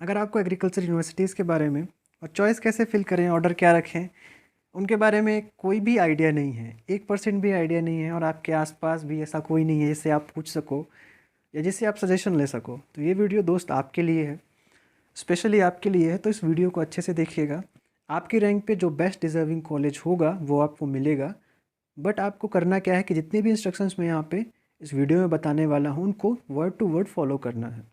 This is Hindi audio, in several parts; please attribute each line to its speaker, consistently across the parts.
Speaker 1: अगर आपको एग्रीकल्चर यूनिवर्सिटीज़ के बारे में और चॉइस कैसे फ़िल करें, ऑर्डर क्या रखें, उनके बारे में कोई भी आइडिया नहीं है, 1% भी आइडिया नहीं है और आपके आसपास भी ऐसा कोई नहीं है जिससे आप पूछ सको या जिससे आप सजेशन ले सको, तो ये वीडियो दोस्त आपके लिए है, स्पेशली आपके लिए है। तो इस वीडियो को अच्छे से देखिएगा। आपकी रैंक पे जो बेस्ट डिज़र्विंग कॉलेज होगा वो आपको मिलेगा। बट आपको करना क्या है कि जितने भी इंस्ट्रक्शंस मैं यहाँ पे इस वीडियो में बताने वाला हूँ उनको वर्ड टू वर्ड फॉलो करना है।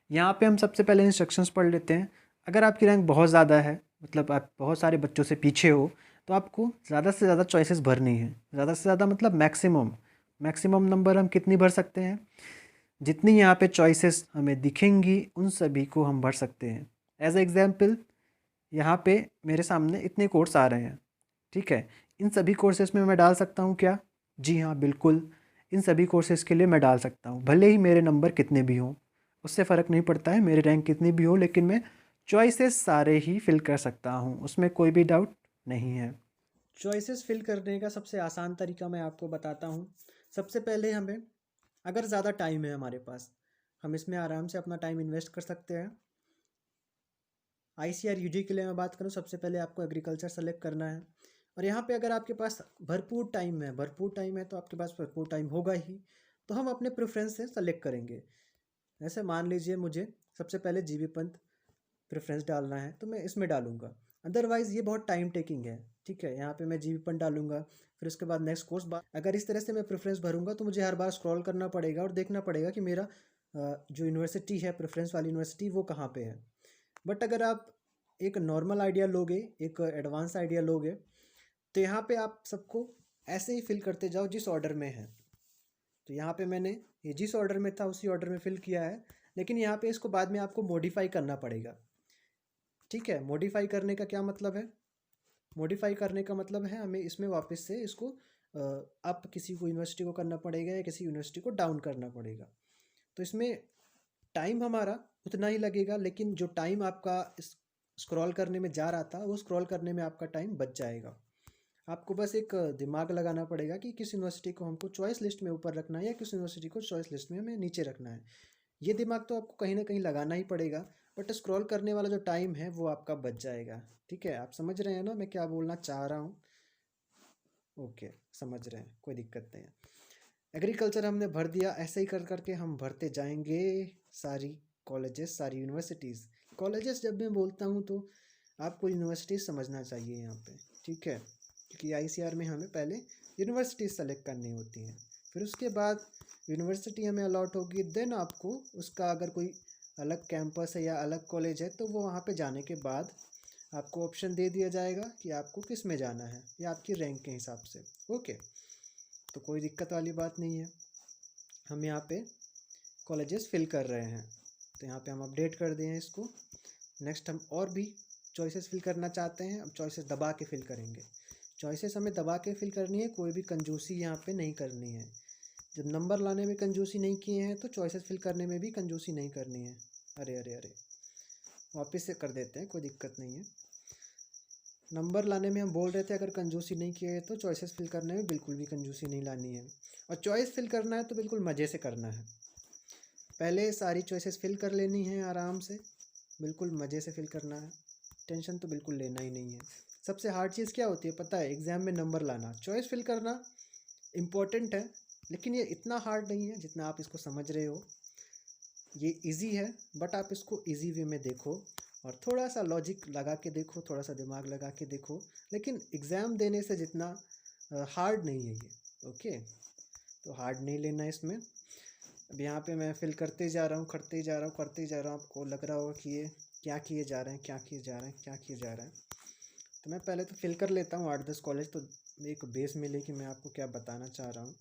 Speaker 1: यहाँ पे हम सबसे पहले इंस्ट्रक्शंस पढ़ लेते हैं। अगर आपकी रैंक बहुत ज़्यादा है, मतलब आप बहुत सारे बच्चों से पीछे हो, तो आपको ज़्यादा से ज़्यादा चॉइसेस भरनी है। ज़्यादा से ज़्यादा मतलब मैक्सिमम मैक्सिमम नंबर हम कितनी भर सकते हैं, जितनी यहाँ पे चॉइसेस हमें दिखेंगी उन सभी को हम भर सकते हैं। एज एग्जाम्पल यहाँ पे मेरे सामने इतने कोर्स आ रहे हैं, ठीक है। इन सभी कोर्सेज़ में मैं डाल सकता हूँ क्या? जी हाँ, बिल्कुल। इन सभी कोर्सेज़ के लिए मैं डाल सकता हूँ, भले ही मेरे नंबर कितने भी हों, उससे फ़र्क नहीं पड़ता है मेरी रैंक कितनी भी हो, लेकिन मैं चॉइसेस सारे ही फिल कर सकता हूँ, उसमें कोई भी डाउट नहीं है। चॉइसेस फिल करने का सबसे आसान तरीका मैं आपको बताता हूँ। सबसे पहले हमें, अगर ज़्यादा टाइम है हमारे पास, हम इसमें आराम से अपना टाइम इन्वेस्ट कर सकते हैं। ICAR UG के लिए मैं बात करूँ, सबसे पहले आपको एग्रीकल्चर सेलेक्ट करना है। और यहाँ पे अगर आपके पास भरपूर टाइम है तो आपके पास भरपूर टाइम होगा ही, तो हम अपने प्रेफरेंस से सेलेक्ट करेंगे। जैसे मान लीजिए मुझे सबसे पहले जीबी पंत प्रेफरेंस डालना है तो मैं इसमें डालूंगा। अदरवाइज़ ये बहुत टाइम टेकिंग है, ठीक है। यहाँ पे मैं जीबी पंत डालूंगा, फिर उसके बाद नेक्स्ट कोर्स अगर इस तरह से मैं प्रेफरेंस भरूंगा तो मुझे हर बार स्क्रॉल करना पड़ेगा और देखना पड़ेगा कि मेरा जो यूनिवर्सिटी है, प्रेफरेंस वाली यूनिवर्सिटी, वो कहाँ पे है। बट अगर आप एक नॉर्मल आइडिया लोगे, एक एडवांस आइडिया लोगे, तो यहाँ पे आप सबको ऐसे ही फिल करते जाओ जिस ऑर्डर में है। तो यहाँ पे मैंने ये जिस ऑर्डर में था उसी ऑर्डर में फिल किया है, लेकिन यहाँ पे इसको बाद में आपको मॉडिफाई करना पड़ेगा, ठीक है। मॉडिफाई करने का क्या मतलब है? मॉडिफाई करने का मतलब है हमें इसमें वापस से इसको अप किसी को यूनिवर्सिटी को करना पड़ेगा या किसी यूनिवर्सिटी को डाउन करना पड़ेगा। तो इसमें टाइम हमारा उतना ही लगेगा, लेकिन जो टाइम आपका स्क्रॉल करने में जा रहा था वो स्क्रॉल करने में आपका टाइम बच जाएगा। आपको बस एक दिमाग लगाना पड़ेगा कि किस यूनिवर्सिटी को हमको चॉइस लिस्ट में ऊपर रखना है या किस यूनिवर्सिटी को चॉइस लिस्ट में हमें नीचे रखना है। ये दिमाग तो आपको कहीं ना कहीं लगाना ही पड़ेगा, बट स्क्रॉल करने वाला जो टाइम है वो आपका बच जाएगा, ठीक है। आप समझ रहे हैं ना मैं क्या बोलना चाह रहा हूँ? ओके, समझ रहे हैं, कोई दिक्कत नहीं है। एग्रीकल्चर हमने भर दिया, ऐसे ही कर करके हम भरते जाएंगे सारी कॉलेजेस, सारी यूनिवर्सिटीज़। कॉलेजेस जब मैं बोलता हूँ तो आपको यूनिवर्सिटीज़ समझना चाहिए यहाँ पे, ठीक है, क्योंकि ICAR में हमें पहले यूनिवर्सिटीज़ सेलेक्ट करनी होती हैं, फिर उसके बाद यूनिवर्सिटी हमें अलॉट होगी, देन आपको उसका अगर कोई अलग कैंपस है या अलग कॉलेज है तो वो वहाँ पे जाने के बाद आपको ऑप्शन दे दिया जाएगा कि आपको किस में जाना है या आपकी रैंक के हिसाब से। ओके, तो कोई दिक्कत वाली बात नहीं है। हम यहाँ पे कॉलेजेस फिल कर रहे हैं, तो यहाँ पे हम अपडेट कर दिए हैं इसको। नेक्स्ट हम और भी चॉइसेस फिल करना चाहते हैं, अब चॉइसेस दबा के फिल करेंगे। चॉइसेस हमें दबा के फिल करनी है, कोई भी कंजूसी यहाँ पे नहीं करनी है। जब नंबर लाने में कंजूसी नहीं किए हैं तो चॉइसेस फिल करने में भी कंजूसी नहीं करनी है। अरे अरे अरे, वापस से कर देते हैं, कोई दिक्कत नहीं है। नंबर लाने में हम बोल रहे थे अगर कंजूसी नहीं किए तो चॉइसेस फिल करने में बिल्कुल भी कंजूसी नहीं लानी है। और चॉइस फिल करना है तो बिल्कुल मज़े से करना है। पहले सारी चॉइसेस फिल कर लेनी है आराम से, बिल्कुल मज़े से फिल करना है, टेंशन तो बिल्कुल लेना ही नहीं है। सबसे हार्ड चीज़ क्या होती है पता है? एग्ज़ाम में नंबर लाना। चॉइस फिल करना इम्पोर्टेंट है, लेकिन ये इतना हार्ड नहीं है जितना आप इसको समझ रहे हो। ये इजी है, बट आप इसको इजी वे में देखो और थोड़ा सा लॉजिक लगा के देखो, थोड़ा सा दिमाग लगा के देखो, लेकिन एग्ज़ाम देने से जितना हार्ड नहीं है ये। ओके, तो हार्ड नहीं लेना है इसमें। अब यहाँ पे मैं फिल करते जा रहा हूँ, करते जा रहा हूँ। आपको लग रहा होगा कि ये क्या किए जा रहे हैं, क्या किए जा रहे हैं, क्या किए जा रहे हैं। तो मैं पहले तो फिल कर लेता हूँ 8-10 कॉलेज, तो एक बेस मिले कि मैं आपको क्या बताना चाह रहा हूँ,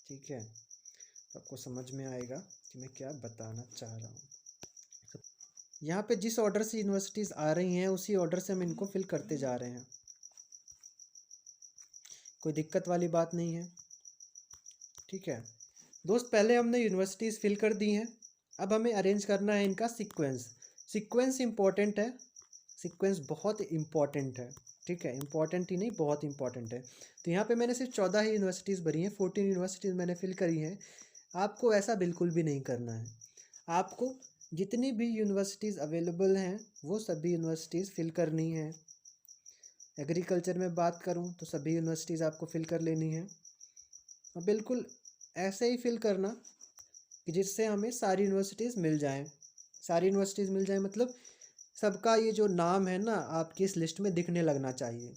Speaker 1: ठीक है। तो आपको समझ में आएगा कि मैं क्या बताना चाह रहा हूँ। यहाँ पे जिस ऑर्डर से यूनिवर्सिटीज़ आ रही हैं उसी ऑर्डर से हम इनको फिल करते जा रहे हैं, कोई दिक्कत वाली बात नहीं है, ठीक है। दोस्त, पहले हमने यूनिवर्सिटीज़ फिल कर दी हैं, अब हमें अरेंज करना है इनका सीक्वेंस। सीक्वेंस इम्पॉर्टेंट है, सीक्वेंस बहुत इम्पॉर्टेंट है, ठीक है। इम्पॉर्टेंट ही नहीं, बहुत इम्पॉर्टेंट है। तो यहाँ पे मैंने सिर्फ 14 ही यूनिवर्सिटीज़ भरी हैं, 14 यूनिवर्सिटीज़ मैंने फिल करी हैं। आपको ऐसा बिल्कुल भी नहीं करना है। आपको जितनी भी यूनिवर्सिटीज़ अवेलेबल हैं वो सभी यूनिवर्सिटीज़ फिल करनी है। एग्रीकल्चर में बात करूं तो सभी यूनिवर्सिटीज़ आपको फिल कर लेनी है, और बिल्कुल ऐसे ही फिल करना कि जिससे हमें सारी यूनिवर्सिटीज़ मिल जाएं। सारी यूनिवर्सिटीज़ मिल जाएं मतलब सबका ये जो नाम है ना आपकी इस लिस्ट में दिखने लगना चाहिए।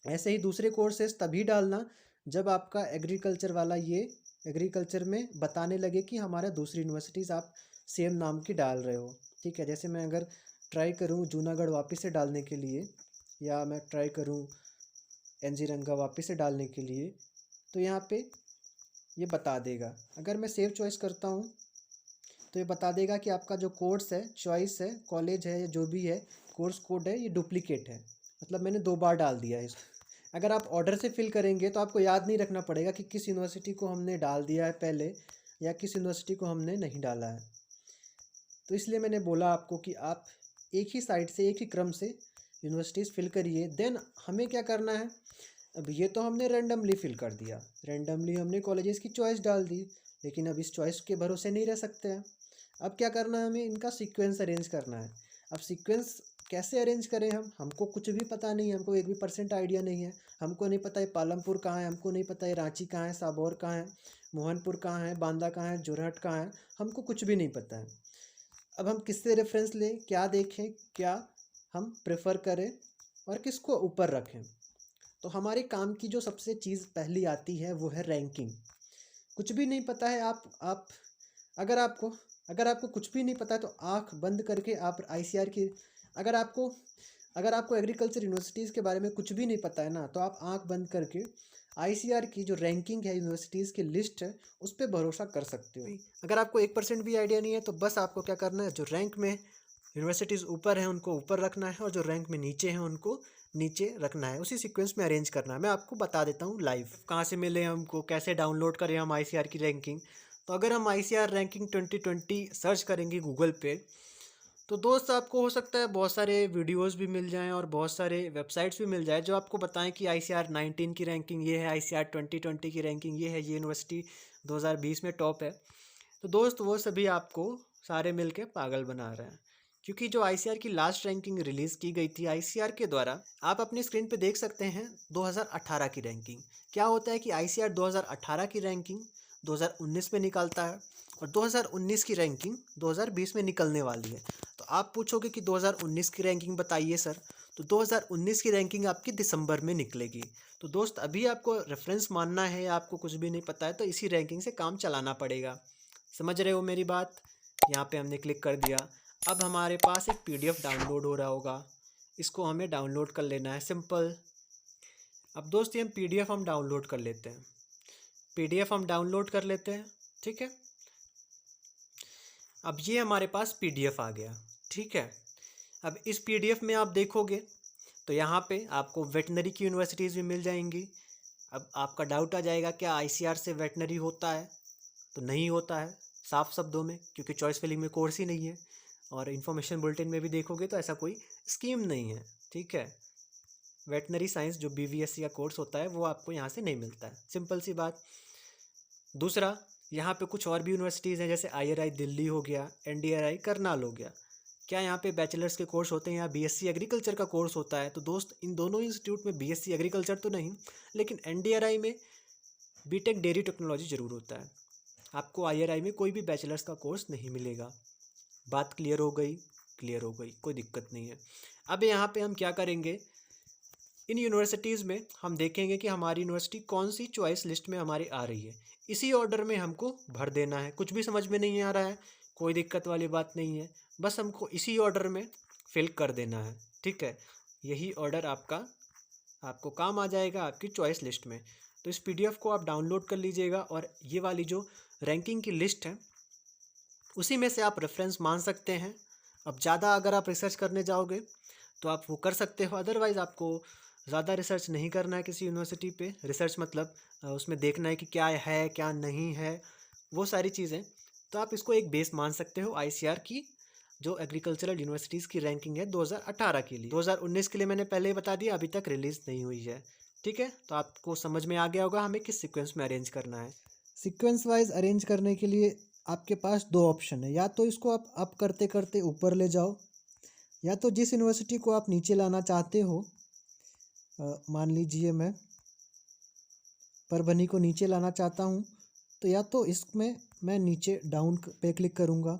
Speaker 1: ऐसे ही दूसरे कोर्सेज तभी डालना जब आपका एग्रीकल्चर वाला ये एग्रीकल्चर में बताने लगे कि हमारा दूसरी यूनिवर्सिटीज़ आप सेम नाम की डाल रहे हो। ठीक है, जैसे मैं अगर ट्राई करूँ जूनागढ़ वापस से डालने के लिए, या मैं ट्राई करूँ एनजी रंगा वापस से डालने के लिए, तो यहाँ पे ये बता देगा। अगर मैं सेव चॉइस करता हूँ तो ये बता देगा कि आपका जो कोर्स है, चॉइस है, कॉलेज है, या जो भी है कोर्स कोड है, ये डुप्लीकेट है, मतलब मैंने 2 बार डाल दिया है इस। अगर आप ऑर्डर से फिल करेंगे तो आपको याद नहीं रखना पड़ेगा कि किस यूनिवर्सिटी को हमने डाल दिया है पहले या किस यूनिवर्सिटी को हमने नहीं डाला है। तो इसलिए मैंने बोला आपको कि आप एक ही साइट से एक ही क्रम से यूनिवर्सिटीज़ फिल करिए। देन हमें क्या करना है, अब ये तो हमने रैंडमली फिल कर दिया, रैंडमली हमने कॉलेजेस की चॉइस डाल दी, लेकिन अब इस चॉइस के भरोसे नहीं रह सकते हैं। अब क्या करना है, हमें इनका सीक्वेंस अरेंज करना है। अब सीक्वेंस कैसे अरेंज करें, हमको कुछ भी पता नहीं है, हमको 1% आइडिया नहीं है। हमको नहीं पता है पालमपुर कहाँ है, हमको नहीं पता है रांची कहाँ है, साबौर कहाँ है, मोहनपुर कहाँ है, बांदा कहाँ है, जोरहट कहाँ है, हमको कुछ भी नहीं पता है। अब हम किससे रेफरेंस लें, क्या देखें, क्या हम प्रेफर करें और किसको ऊपर रखें। तो हमारे काम की जो सबसे चीज़ पहली आती है वो है रैंकिंग। कुछ भी नहीं पता है, आप अगर आपको अगर आपको कुछ भी नहीं पता है तो आंख बंद करके आप आईसीआर की, अगर आपको अगर आपको एग्रीकल्चर यूनिवर्सिटीज़ के बारे में कुछ भी नहीं पता है ना, तो आप आंख बंद करके आईसीआर की जो रैंकिंग है यूनिवर्सिटीज़ की लिस्ट है उस पर भरोसा कर सकते हो। अगर आपको 1% भी आइडिया नहीं है तो बस आपको क्या करना है, जो रैंक में यूनिवर्सिटीज़ ऊपर हैं उनको ऊपर रखना है और जो रैंक में नीचे हैं उनको नीचे रखना है, उसी सीक्वेंस में अरेंज करना है। मैं आपको बता देता हूँ लाइव कहाँ से मिले हमको, कैसे डाउनलोड करें हम आईसीआर की रैंकिंग। तो अगर हम आईसीआर रैंकिंग 2020 सर्च करेंगे गूगल पे, तो दोस्त आपको हो सकता है बहुत सारे वीडियोस भी मिल जाएं और बहुत सारे वेबसाइट्स भी मिल जाए जो आपको बताएं कि आईसीआर 19 की रैंकिंग ये है, आईसीआर 2020 की रैंकिंग ये है, ये यूनिवर्सिटी 2020 में टॉप है। तो दोस्त वो सभी आपको सारे मिलके पागल बना रहे हैं, क्योंकि जो आईसीआर की लास्ट रैंकिंग रिलीज़ की गई थी आईसीआर के द्वारा, आप अपनी स्क्रीन पे देख सकते हैं 2018 की रैंकिंग। क्या होता है कि आईसीआर 2018 की रैंकिंग 2019 में निकालता है और 2019 की रैंकिंग 2020 में निकलने वाली है। तो आप पूछोगे कि 2019 की रैंकिंग बताइए सर, तो 2019 की रैंकिंग आपकी दिसंबर में निकलेगी। तो दोस्त अभी आपको रेफरेंस मानना है या आपको कुछ भी नहीं पता है तो इसी रैंकिंग से काम चलाना पड़ेगा। समझ रहे हो मेरी बात? यहाँ पे हमने क्लिक कर दिया। अब हमारे पास एक पीडीएफ डाउनलोड हो रहा होगा, इसको हमें डाउनलोड कर लेना है, सिंपल। अब दोस्त ये पीडीएफ हम डाउनलोड कर लेते हैं, पीडीएफ हम डाउनलोड कर लेते हैं, ठीक है। अब ये हमारे पास पीडीएफ आ गया, ठीक है। अब इस पीडीएफ में आप देखोगे तो यहाँ पे आपको वेटनरी की यूनिवर्सिटीज़ भी मिल जाएंगी। अब आपका डाउट आ जाएगा क्या आईसीआर से वेटनरी होता है, तो नहीं होता है साफ शब्दों में, क्योंकि चॉइस फिलिंग में कोर्स ही नहीं है, और इन्फॉर्मेशन बुलेटिन में भी देखोगे तो ऐसा कोई स्कीम नहीं है, ठीक है। वेटनरी साइंस जो बीवीएससी का कोर्स होता है वो आपको यहाँ से नहीं मिलता है, सिंपल सी बात। दूसरा, यहाँ पे कुछ और भी यूनिवर्सिटीज़ हैं, जैसे आईआरआई दिल्ली हो गया, एनडीआरआई करनाल हो गया। क्या यहाँ पे बैचलर्स के कोर्स होते हैं, यहाँ बीएससी एग्रीकल्चर का कोर्स होता है? तो दोस्त इन दोनों इंस्टीट्यूट में बीएससी एग्रीकल्चर तो नहीं, लेकिन एनडीआरआई में बीटेक डेयरी टेक्नोलॉजी ज़रूर होता है। आपको आईआरआई में कोई भी बैचलर्स का कोर्स नहीं मिलेगा। बात क्लियर हो गई? क्लियर हो गई, कोई दिक्कत नहीं है। अब यहाँ पे हम क्या करेंगे, इन यूनिवर्सिटीज़ में हम देखेंगे कि हमारी यूनिवर्सिटी कौन सी चॉइस लिस्ट में हमारी आ रही है, इसी ऑर्डर में हमको भर देना है। कुछ भी समझ में नहीं आ रहा है, कोई दिक्कत वाली बात नहीं है, बस हमको इसी ऑर्डर में फिल कर देना है, ठीक है। यही ऑर्डर आपको काम आ जाएगा आपकी चॉइस लिस्ट में। तो इस पीडीएफ को आप डाउनलोड कर लीजिएगा, और ये वाली जो रैंकिंग की लिस्ट है उसी में से आप रेफरेंस मान सकते हैं। अब ज़्यादा अगर आप रिसर्च करने जाओगे तो आप वो कर सकते हो, अदरवाइज़ आपको ज़्यादा रिसर्च नहीं करना है किसी यूनिवर्सिटी पे। रिसर्च मतलब उसमें देखना है कि क्या है क्या नहीं है, वो सारी चीज़ें। तो आप इसको एक बेस मान सकते हो आईसीआर की जो एग्रीकल्चरल यूनिवर्सिटीज़ की रैंकिंग है 2018 के लिए। 2019 के लिए मैंने पहले ही बता दिया, अभी तक रिलीज़ नहीं हुई है, ठीक है। तो आपको समझ में आ गया होगा हमें किस सीक्वेंस में अरेंज करना है। सीक्वेंस वाइज अरेंज करने के लिए आपके पास दो ऑप्शन है, या तो इसको आप अप करते करते ऊपर ले जाओ, या तो जिस यूनिवर्सिटी को आप नीचे लाना चाहते हो, मान लीजिए मैं परभनी को नीचे लाना चाहता हूँ, तो या तो इसमें मैं नीचे डाउन पे क्लिक करूँगा,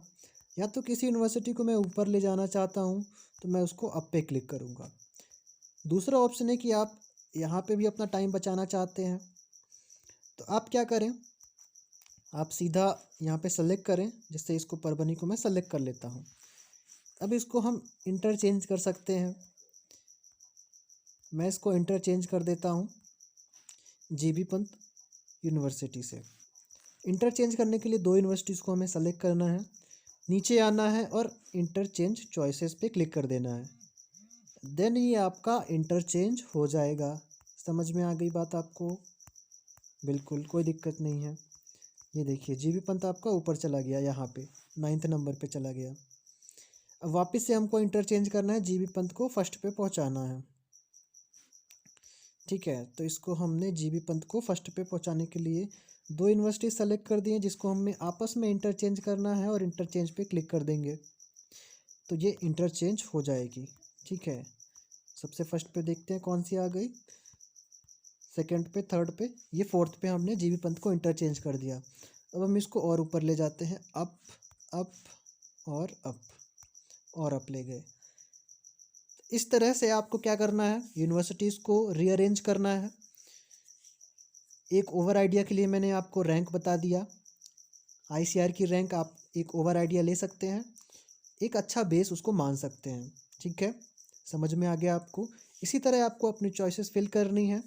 Speaker 1: या तो किसी यूनिवर्सिटी को मैं ऊपर ले जाना चाहता हूँ तो मैं उसको अप पे क्लिक करूँगा। दूसरा ऑप्शन है कि आप यहाँ पे भी अपना टाइम बचाना चाहते हैं, तो आप क्या करें, आप सीधा यहाँ पे सेलेक्ट करें, जिससे इसको परभनी को मैं सेलेक्ट कर लेता हूँ। अब इसको हम इंटरचेंज कर सकते हैं, मैं इसको इंटरचेंज कर देता हूँ जीबी पंत यूनिवर्सिटी से। इंटरचेंज करने के लिए दो यूनिवर्सिटीज़ को हमें सेलेक्ट करना है, नीचे आना है और इंटरचेंज चॉइसेस पे क्लिक कर देना है। देन ये आपका इंटरचेंज हो जाएगा। समझ में आ गई बात आपको? बिल्कुल कोई दिक्कत नहीं है। ये देखिए जीबी पंत आपका ऊपर चला गया, यहाँ पे 9th नंबर पे चला गया। अब वापस से हमको इंटरचेंज करना है, जीबी पंत को फर्स्ट पे पहुँचाना है। ठीक है, तो इसको हमने जीबी पंत को फर्स्ट पे पहुँचाने के लिए दो यूनिवर्सिटी सेलेक्ट कर दी हैं, जिसको हमें आपस में इंटरचेंज करना है, और इंटरचेंज पे क्लिक कर देंगे तो ये इंटरचेंज हो जाएगी। ठीक है, सबसे फर्स्ट पे देखते हैं कौन सी आ गई, सेकंड पे, थर्ड पे, ये फोर्थ पे हमने जीबी पंत को इंटरचेंज कर दिया। अब हम इसको और ऊपर ले जाते हैं, अप अप और अप, और अप ले गए। इस तरह से आपको क्या करना है, यूनिवर्सिटीज़ को रीअरेंज करना है। एक ओवर आइडिया के लिए मैंने आपको रैंक बता दिया, आईसीआर की रैंक आप एक ओवर आइडिया ले सकते हैं, एक अच्छा बेस उसको मान सकते हैं। ठीक है, समझ में आ गया आपको? इसी तरह आपको अपनी चॉइसेस फिल करनी है।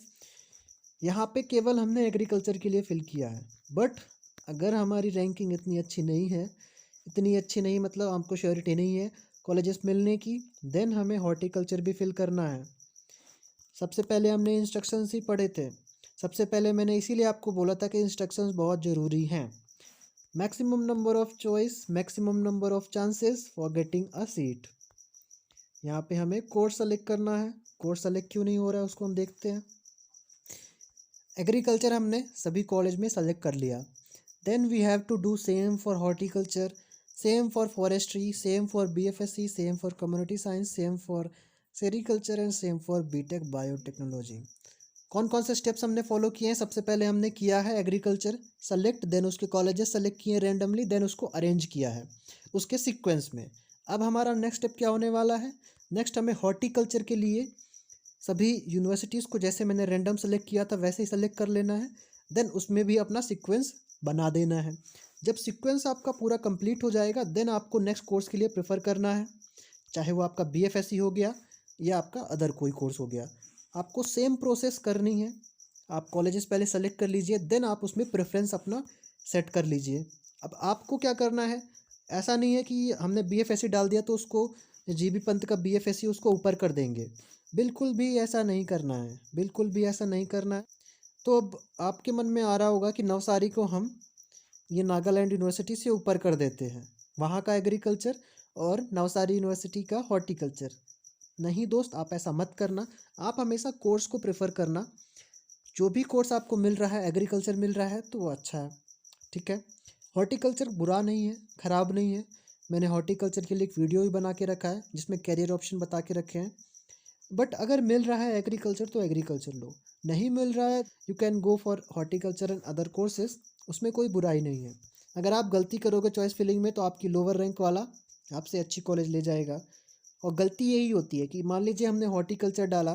Speaker 1: यहाँ पे केवल हमने एग्रीकल्चर के लिए फिल किया है, बट अगर हमारी रैंकिंग इतनी अच्छी नहीं है, इतनी अच्छी नहीं मतलब हमको श्योरिटी नहीं है कॉलेजेस मिलने की, देन हमें हॉर्टिकल्चर भी फिल करना है। सबसे पहले हमने इंस्ट्रक्शंस ही पढ़े थे, सबसे पहले मैंने इसीलिए आपको बोला था कि इंस्ट्रक्शंस बहुत ज़रूरी हैं। Maximum number of choice, maximum number of chances for getting a seat. यहाँ पे हमें कोर्स सेलेक्ट करना है, कोर्स सेलेक्ट क्यों नहीं हो रहा है उसको हम देखते हैं। एग्रीकल्चर हमने सभी कॉलेज में सेलेक्ट कर लिया, then we have to do same for horticulture, same for forestry, same for BFSc, same for community science, same for sericulture and same for BTech biotechnology. कौन कौन से स्टेप्स हमने फॉलो किए हैं? सबसे पहले हमने किया है एग्रीकल्चर सेलेक्ट, देन उसके कॉलेजेस सेलेक्ट किए रैंडमली, देन उसको अरेंज किया है उसके सीक्वेंस में। अब हमारा नेक्स्ट स्टेप क्या होने वाला है, नेक्स्ट हमें हॉर्टिकल्चर के लिए सभी यूनिवर्सिटीज़ को जैसे मैंने रैंडम सेलेक्ट किया था वैसे ही सेलेक्ट कर लेना है, देन उसमें भी अपना सीक्वेंस बना देना है। जब सीक्वेंस आपका पूरा कंप्लीट हो जाएगा, देन आपको नेक्स्ट कोर्स के लिए प्रेफर करना है, चाहे वो आपका बीएफएससी हो गया या आपका अदर कोई कोर्स हो गया। आपको सेम प्रोसेस करनी है, आप कॉलेजेस पहले सेलेक्ट कर लीजिए, देन आप उसमें प्रेफरेंस अपना सेट कर लीजिए। अब आपको क्या करना है, ऐसा नहीं है कि हमने बीएफएससी डाल दिया तो उसको जीबी पंत का बीएफएससी उसको ऊपर कर देंगे, बिल्कुल भी ऐसा नहीं करना है, बिल्कुल भी ऐसा नहीं करना है। तो अब आपके मन में आ रहा होगा कि नवसारी को हम ये नागालैंड यूनिवर्सिटी से ऊपर कर देते हैं, वहाँ का एग्रीकल्चर और नवसारी यूनिवर्सिटी का हॉर्टिकल्चर। नहीं दोस्त, आप ऐसा मत करना, आप हमेशा कोर्स को प्रेफर करना। जो भी कोर्स आपको मिल रहा है, एग्रीकल्चर मिल रहा है तो वो अच्छा है। ठीक है, हॉर्टिकल्चर बुरा नहीं है, ख़राब नहीं है। मैंने हॉर्टिकल्चर के लिए एक वीडियो भी बना के रखा है जिसमें कैरियर ऑप्शन बता के रखे हैं। बट अगर मिल रहा है एग्रीकल्चर तो एग्रीकल्चर लो, नहीं मिल रहा है you can go for horticulture and other courses, उसमें कोई बुराई नहीं है। अगर आप गलती करोगे चॉइस फिलिंग में तो आपकी लोअर रैंक वाला आपसे अच्छी कॉलेज ले जाएगा। और गलती यही होती है कि मान लीजिए हमने हॉर्टिकल्चर डाला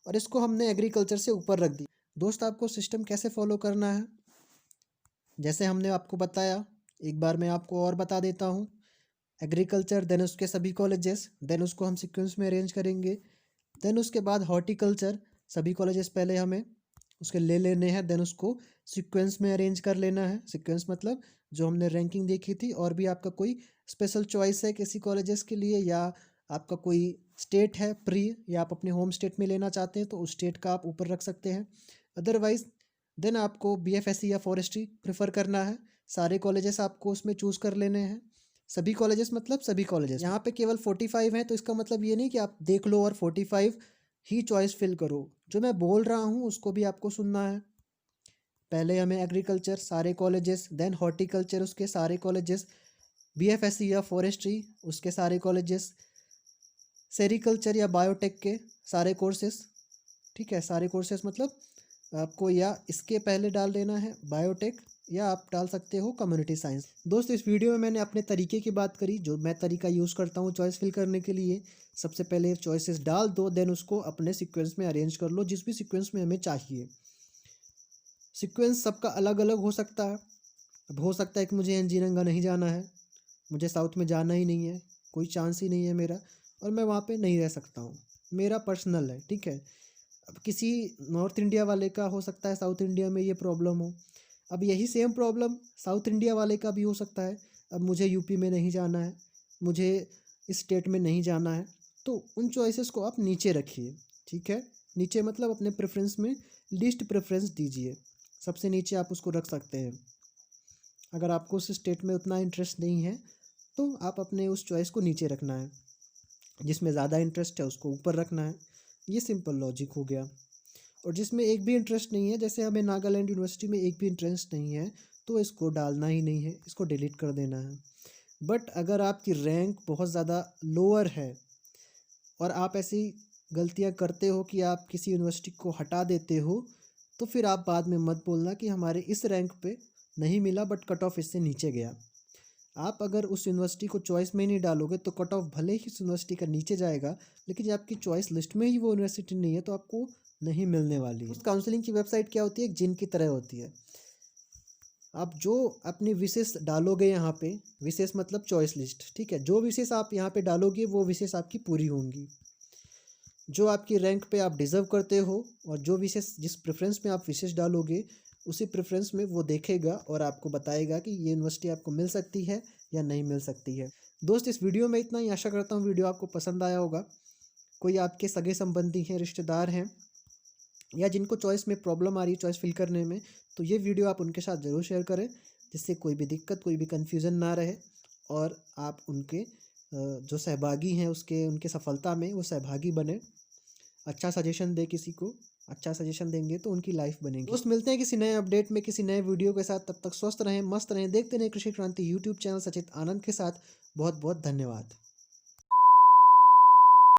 Speaker 1: और इसको हमने एग्रीकल्चर से ऊपर रख दी। दोस्त आपको सिस्टम कैसे फॉलो करना है, जैसे हमने आपको बताया, एक बार मैं आपको और बता देता हूँ। एग्रीकल्चर, देन उसके सभी कॉलेजेस, देन उसको हम सीक्वेंस में अरेंज करेंगे, देन उसके बाद हॉर्टिकल्चर, सभी कॉलेजेस पहले हमें उसके ले लेने हैं, देन उसको सीक्वेंस में अरेंज कर लेना है। सीक्वेंस मतलब जो हमने रैंकिंग देखी थी, और भी आपका कोई स्पेशल चॉइस है किसी कॉलेजेस के लिए, या आपका कोई स्टेट है प्री, या आप अपने होम स्टेट में लेना चाहते हैं तो उस स्टेट का आप ऊपर रख सकते हैं। अदरवाइज देन आपको बीएफएससी या फॉरेस्ट्री प्रेफर करना है। सारे कॉलेजेस आपको उसमें चूज़ कर लेने हैं, सभी कॉलेजेस मतलब सभी कॉलेजेस। यहाँ पे केवल 45 हैं तो इसका मतलब ये नहीं कि आप देख लो और 45 ही चॉइस फिल करो। जो मैं बोल रहा हूँ उसको भी आपको सुनना है। पहले हमें एग्रीकल्चर सारे कॉलेजेस, देन हॉर्टिकल्चर उसके सारे कॉलेजेस, बीएफएससी या फॉरेस्ट्री उसके सारे कॉलेजेस, सेरिकल्चर या बायोटेक के सारे कोर्सेस। ठीक है, सारे कोर्सेस मतलब आपको या इसके पहले डाल देना है बायोटेक, या आप डाल सकते हो कम्युनिटी साइंस। दोस्तों, इस वीडियो में मैंने अपने तरीके की बात करी, जो मैं तरीका यूज़ करता हूँ चॉइस फिल करने के लिए। सबसे पहले चॉइसेस डाल दो, देन उसको अपने सीक्वेंस में अरेंज कर लो, जिस भी सीक्वेंस में हमें चाहिए। सीक्वेंस सबका अलग अलग हो सकता है। अब हो सकता है कि मुझे इंजीनियरिंग का नहीं जाना है, मुझे साउथ में जाना ही नहीं है, कोई चांस ही नहीं है मेरा, और मैं वहाँ पे नहीं रह सकता हूँ, मेरा पर्सनल है। ठीक है, अब किसी नॉर्थ इंडिया वाले का हो सकता है साउथ इंडिया में ये प्रॉब्लम हो। अब यही सेम प्रॉब्लम साउथ इंडिया वाले का भी हो सकता है। अब मुझे यूपी में नहीं जाना है, मुझे इस स्टेट में नहीं जाना है, तो उन चॉइसेस को आप नीचे रखिए। ठीक है, नीचे मतलब अपने प्रेफरेंस में लीस्ट प्रेफरेंस दीजिए, सबसे नीचे आप उसको रख सकते हैं। अगर आपको उस स्टेट में उतना इंटरेस्ट नहीं है तो आप अपने उस चॉइस को नीचे रखना है, जिसमें ज़्यादा इंटरेस्ट है उसको ऊपर रखना है। ये सिंपल लॉजिक हो गया। और जिसमें एक भी इंटरेस्ट नहीं है, जैसे हमें नागालैंड यूनिवर्सिटी में एक भी इंटरेस्ट नहीं है, तो इसको डालना ही नहीं है, इसको डिलीट कर देना है। बट अगर आपकी रैंक बहुत ज़्यादा लोअर है और आप ऐसी गलतियां करते हो कि आप किसी यूनिवर्सिटी को हटा देते हो, तो फिर आप बाद में मत बोलना कि हमारे इस रैंक पे नहीं मिला बट कट ऑफ इससे नीचे गया। आप अगर उस यूनिवर्सिटी को चॉइस में नहीं डालोगे तो कट ऑफ भले ही उस यूनिवर्सिटी का नीचे जाएगा, लेकिन जब आपकी चॉइस लिस्ट में ही वो यूनिवर्सिटी नहीं है तो आपको नहीं मिलने वाली है। उस काउंसलिंग की वेबसाइट क्या होती है, एक जिन की तरह होती है। आप जो अपनी विशेष डालोगे यहाँ पे, विशेष मतलब चॉइस लिस्ट, ठीक है, जो विशेष आप यहाँ पे डालोगे वो विशेष आपकी पूरी होंगी। जो आपकी रैंक पे आप डिज़र्व करते हो और जो विशेष जिस प्रेफरेंस में आप विशेष डालोगे, उसी प्रेफरेंस में वो देखेगा और आपको बताएगा कि ये यूनिवर्सिटी आपको मिल सकती है या नहीं मिल सकती है। दोस्त, इस वीडियो में इतना ही। आशा करता हूँ वीडियो आपको पसंद आया होगा। कोई आपके सगे संबंधी हैं, रिश्तेदार हैं, या जिनको चॉइस में प्रॉब्लम आ रही है चॉइस फिल करने में, तो ये वीडियो आप उनके साथ ज़रूर शेयर करें, जिससे कोई भी दिक्कत, कोई भी कन्फ्यूज़न ना रहे, और आप उनके जो सहभागी हैं उसके उनके सफलता में वो सहभागी बने। अच्छा सजेशन दे, किसी को अच्छा सजेशन देंगे तो उनकी लाइफ बनेगी। दोस्त, मिलते हैं किसी नए अपडेट में, किसी नए वीडियो के साथ। तब तक स्वस्थ रहें, मस्त रहें, देखते रहें कृषि क्रांति यूट्यूब चैनल सचेत आनंद के साथ। बहुत बहुत धन्यवाद।